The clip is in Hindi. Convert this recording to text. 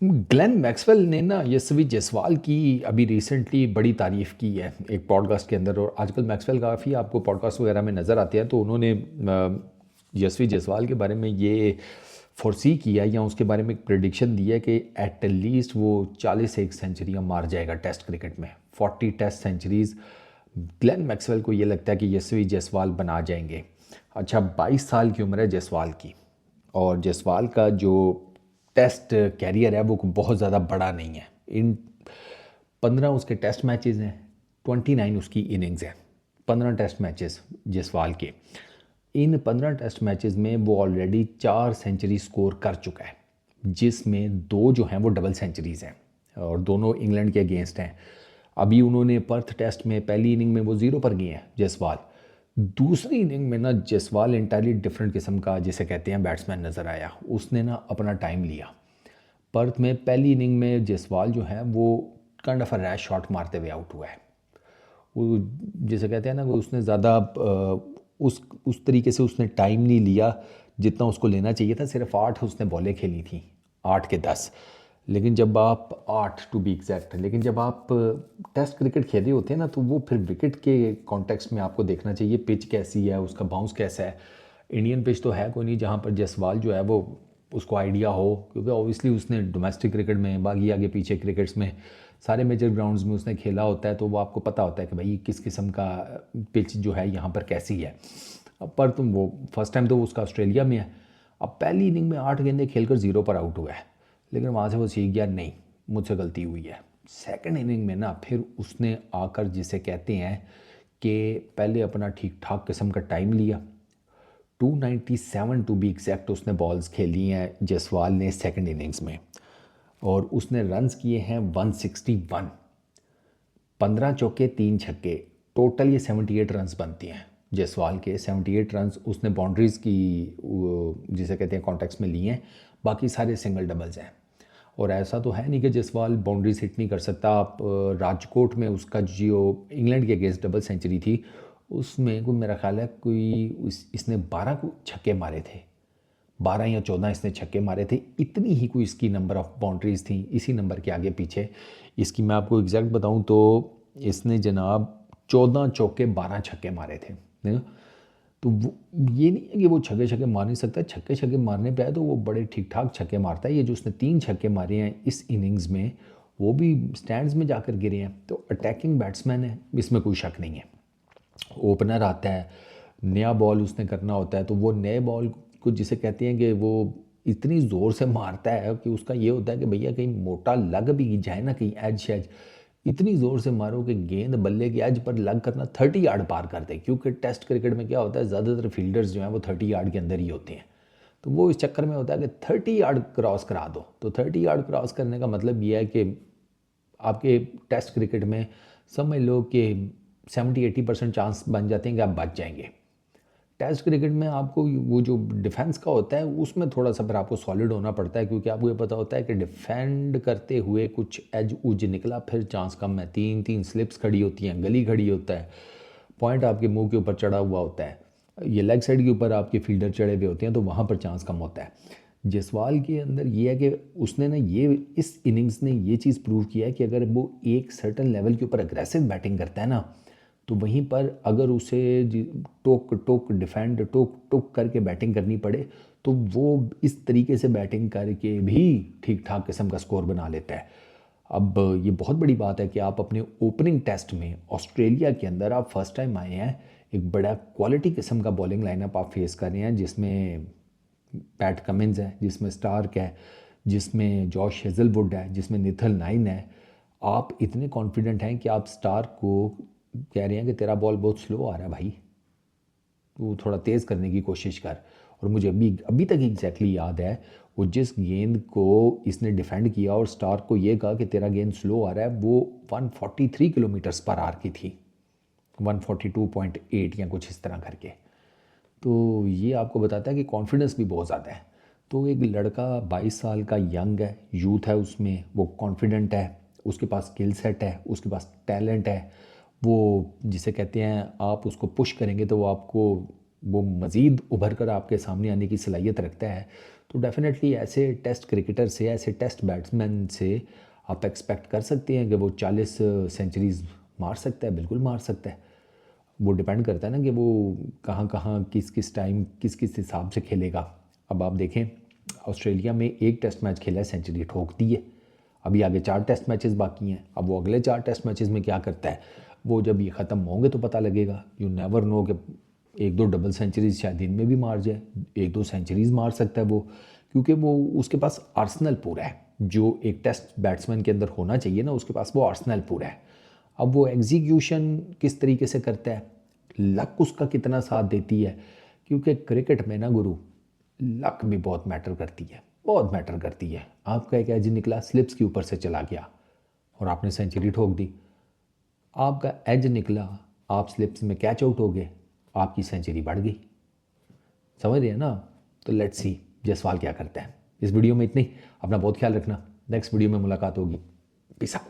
ग्लेन मैक्सवेल ने ना यशस्वी जायसवाल की अभी रिसेंटली बड़ी तारीफ़ की है एक पॉडकास्ट के अंदर। और आजकल मैक्सवेल काफ़ी आपको पॉडकास्ट वगैरह में नज़र आते हैं, तो उन्होंने यशस्वी जायसवाल के बारे में ये फोरसी किया या उसके बारे में एक प्रिडिक्शन दी है कि एट लीस्ट वो 40 एक सेंचुरियाँ मार जाएगा टेस्ट क्रिकेट में, 40 टेस्ट सेंचुरीज़। ग्लेन मैक्सवेल को ये लगता है कि यशस्वी जायसवाल बना जाएंगे। अच्छा, 22 साल की उम्र है जायसवाल की, और जायसवाल का जो टेस्ट कैरियर है वो बहुत ज़्यादा बड़ा नहीं है। इन 15 उसके टेस्ट मैचेस हैं, 29 उसकी इनिंग्स हैं। 15 टेस्ट मैचेस जायसवाल के। इन 15 टेस्ट मैचेस में वो ऑलरेडी 4 सेंचुरी स्कोर कर चुका है, जिसमें 2 जो हैं वो डबल सेंचुरीज़ हैं, और दोनों इंग्लैंड के अगेंस्ट हैं। अभी उन्होंने पर्थ टेस्ट में पहली इनिंग में वो 0 पर गए हैं जायसवाल। दूसरी इनिंग में ना जायसवाल इंटायरली डिफरेंट किस्म का जिसे कहते हैं बैट्समैन नज़र आया। उसने ना अपना टाइम लिया। पर्थ में पहली इनिंग में जायसवाल जो है वो kind of a rash shot मारते हुए आउट हुआ है। वो जिसे कहते हैं ना, वो उसने ज़्यादा उस तरीके से उसने टाइम नहीं लिया जितना उसको लेना चाहिए था। सिर्फ 8 उसने बॉलें खेली थी, 8 के 10। लेकिन जब आप 8 टू बी एग्जैक्ट, लेकिन जब आप टेस्ट क्रिकेट खेल रहे होते हैं ना, तो वो फिर विकेट के कॉन्टेक्स्ट में आपको देखना चाहिए पिच कैसी है, उसका बाउंस कैसा है। इंडियन पिच तो है कोई नहीं जहाँ पर जायसवाल जो है वो उसको आइडिया हो, क्योंकि ऑब्वियसली उसने डोमेस्टिक क्रिकेट में, बाकी आगे पीछे क्रिकेट्स में, सारे मेजर ग्राउंड्स में उसने खेला होता है, तो वो आपको पता होता है कि भाई किस किस्म का पिच जो है यहाँ पर कैसी है। अब पर तुम वो फर्स्ट टाइम तो उसका ऑस्ट्रेलिया में है। अब पहली इनिंग में 8 गेंदें खेलकर 0 पर आउट हुआ है, लेकिन वहाँ से वो सीख गया, नहीं मुझसे गलती हुई है। सेकंड इनिंग में ना फिर उसने आकर जिसे कहते हैं कि पहले अपना ठीक ठाक किस्म का टाइम लिया। 297 टू बी एग्जैक्ट उसने बॉल्स खेली हैं जायसवाल ने सेकंड इनिंग्स में, और उसने रन्स किए हैं 161। 15 चौके 3 छक्के, टोटल ये 78 रन्स बनती हैं जायसवाल के। 78 रन्स उसने बाउंड्रीज़ की जिसे कहते हैं कॉन्टेक्स्ट में लिए हैं, बाकी सारे सिंगल डबल्स हैं। और ऐसा तो है नहीं कि जायसवाल बाउंड्रीज हिट नहीं कर सकता। आप राजकोट में उसका जो इंग्लैंड के अगेंस्ट डबल सेंचुरी थी, उसमें कोई मेरा ख्याल है कोई इसने 12 को छक्के मारे थे, 12 या 14 इसने छक्के मारे थे। इतनी ही कोई इसकी नंबर ऑफ बाउंड्रीज थी, इसी नंबर के आगे पीछे। इसकी मैं आपको एग्जैक्ट बताऊं तो इसने जनाब 14 चौके 12 छक्के मारे थे, है? तो वो ये नहीं है कि वो छक्के छक्के मार नहीं सकता। छक्के छक्के मारने पे आए तो वो बड़े ठीक ठाक छक्के मारता है। ये जो उसने 3 छक्के मारे हैं इस इनिंग्स में, वो भी स्टैंड्स में जाकर गिरे हैं। तो अटैकिंग बैट्समैन है, इसमें कोई शक नहीं है। ओपनर आता है, नया बॉल उसने करना होता है, तो वो नए बॉल को जिसे कहते हैं कि वो इतनी ज़ोर से मारता है कि उसका ये होता है कि भैया कहीं मोटा लग भी जाए ना, कहीं एज शेज, इतनी ज़ोर से मारो कि गेंद बल्ले की एज पर लग करना 30 यार्ड पार कर दे। क्योंकि टेस्ट क्रिकेट में क्या होता है, ज़्यादातर फील्डर्स जो हैं वो 30 यार्ड के अंदर ही होते हैं। तो वो इस चक्कर में होता है कि 30 यार्ड क्रॉस करा दो। तो 30 यार्ड क्रॉस करने का मतलब ये है कि आपके टेस्ट क्रिकेट में समझ लो कि 70-80% चांस बन जाते हैं कि आप बच जाएंगे। टेस्ट क्रिकेट में आपको वो जो डिफेंस का होता है उसमें थोड़ा सा फिर आपको सॉलिड होना पड़ता है, क्योंकि आपको ये पता होता है कि डिफेंड करते हुए कुछ एज उज निकला फिर चांस कम है। 3-3 स्लिप्स खड़ी होती हैं, गली खड़ी होता है, पॉइंट आपके मुंह के ऊपर चढ़ा हुआ होता है, ये लेग साइड के ऊपर आपके फील्डर चढ़े हुए होते हैं, तो वहाँ पर चांस कम होता है। जायसवाल के अंदर ये है कि उसने ना ये इस इनिंग्स ने ये चीज़ प्रूव किया है कि अगर वो एक सर्टन लेवल के ऊपर अग्रेसिव बैटिंग करता है ना, तो वहीं पर अगर उसे टोक टोक डिफेंड टोक टोक करके बैटिंग करनी पड़े, तो वो इस तरीके से बैटिंग करके भी ठीक ठाक किस्म का स्कोर बना लेता है। अब ये बहुत बड़ी बात है कि आप अपने ओपनिंग टेस्ट में ऑस्ट्रेलिया के अंदर आप फर्स्ट टाइम आए हैं, एक बड़ा क्वालिटी किस्म का बॉलिंग लाइनअप आप फेस कर रहे हैं, जिसमें पैट कमिंस है, जिसमें स्टार्क है, जिसमें जॉश हेजलवुड है, जिसमें निथल नाइन है। आप इतने कॉन्फिडेंट हैं कि आप स्टार्क को कह रहे हैं कि तेरा बॉल बहुत स्लो आ रहा है भाई, तू थोड़ा तेज़ करने की कोशिश कर। और मुझे अभी अभी तक एग्जैक्टली याद है वो जिस गेंद को इसने डिफेंड किया और स्टार्क को ये कहा कि तेरा गेंद स्लो आ रहा है, वो 143 किलोमीटर्स पर आवर की थी, 142.8 या कुछ इस तरह करके। तो ये आपको बताता है कि कॉन्फिडेंस भी बहुत ज़्यादा है। तो एक लड़का 22 साल का यंग है, यूथ है उसमें, वो कॉन्फिडेंट है, उसके पास स्किल सेट है, उसके पास टैलेंट है। वो जिसे कहते हैं आप उसको पुश करेंगे तो वो आपको वो मज़ीद उभर कर आपके सामने आने की सलाहियत रखता है। तो डेफिनेटली ऐसे टेस्ट क्रिकेटर से, ऐसे टेस्ट बैट्समैन से आप एक्सपेक्ट कर सकते हैं कि वो 40 सेंचुरीज़ मार सकता है, बिल्कुल मार सकता है। वो डिपेंड करता है ना कि वो कहाँ कहाँ किस किस टाइम किस किस हिसाब से खेलेगा। अब आप देखें, ऑस्ट्रेलिया में एक टेस्ट मैच खेला है, सेंचुरी ठोक दी है। अभी आगे 4 टेस्ट मैचेस बाकी हैं। अब वो अगले 4 टेस्ट मैचेस में क्या करता है, वो जब ये ख़त्म होंगे तो पता लगेगा। यू नेवर नो कि 1-2 डबल सेंचुरीज शायद दिन में भी मार जाए, 1-2 सेंचुरीज मार सकता है वो, क्योंकि वो उसके पास आर्सेनल पूरा है। जो एक टेस्ट बैट्समैन के अंदर होना चाहिए ना, उसके पास वो आर्सेनल पूरा है। अब वो एग्जीक्यूशन किस तरीके से करता है, लक उसका कितना साथ देती है, क्योंकि क्रिकेट में ना गुरु, लक भी बहुत मैटर करती है, बहुत मैटर करती है। आपका एक एज निकला, स्लिप्स के ऊपर से चला गया और आपने सेंचुरी ठोक दी। आपका एज निकला, आप स्लिप्स में कैच आउट हो गए, आपकी सेंचुरी बढ़ गई। समझ रहे हैं ना? तो लेट्स सी जायसवाल क्या करता है। इस वीडियो में इतनी, अपना बहुत ख्याल रखना। नेक्स्ट वीडियो में मुलाकात होगी। Peace out.